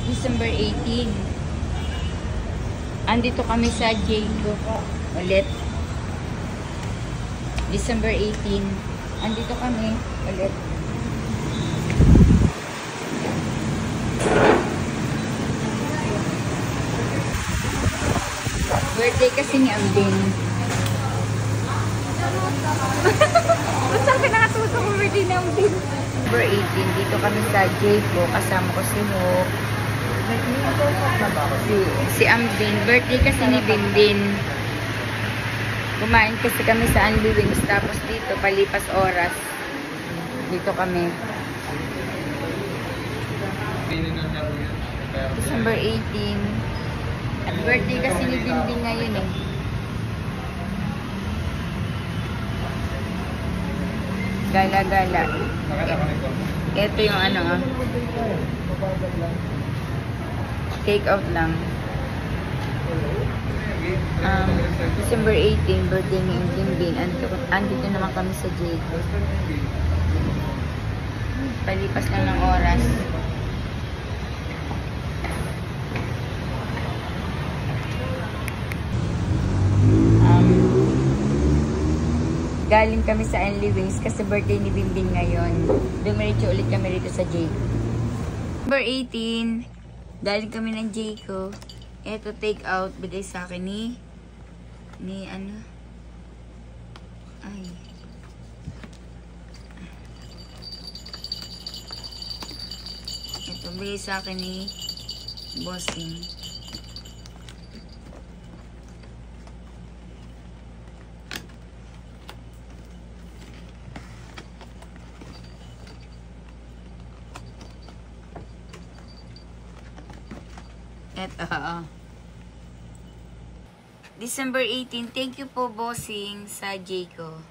December 18. Andito kami sa Jayco ulit. December 18. Andito kami ulit. Birthday kasi ni Ambin. Basta ka nakatuto ko birthday ni Ambin. December 18, dito kami sa Jayco. Kasama ko si Hope. Si Ambin. Birthday kasi ni Binbin. Kumain kasi kami sa Anli Wings. Tapos dito, palipas oras. Dito kami. December 18. At birthday kasi ni Binbin ngayon eh. Gala-gala. Ito yung ano ah. Take out lang. December 18, birthday ni Binbin. Andito naman kami sa Jayco. Palipas lang ng oras. Galing kami sa Anli Wings kasi birthday ni Binbin ngayon. Dumiretso ulit kami rito sa Jayco. Number 18. Galing kami ng Jayco. Eto take out. Bigay sa akin ni ano? Ay. Eto bigay sa akin ni Bossing. Eto, December 18, thank you po bossing sa Jayco.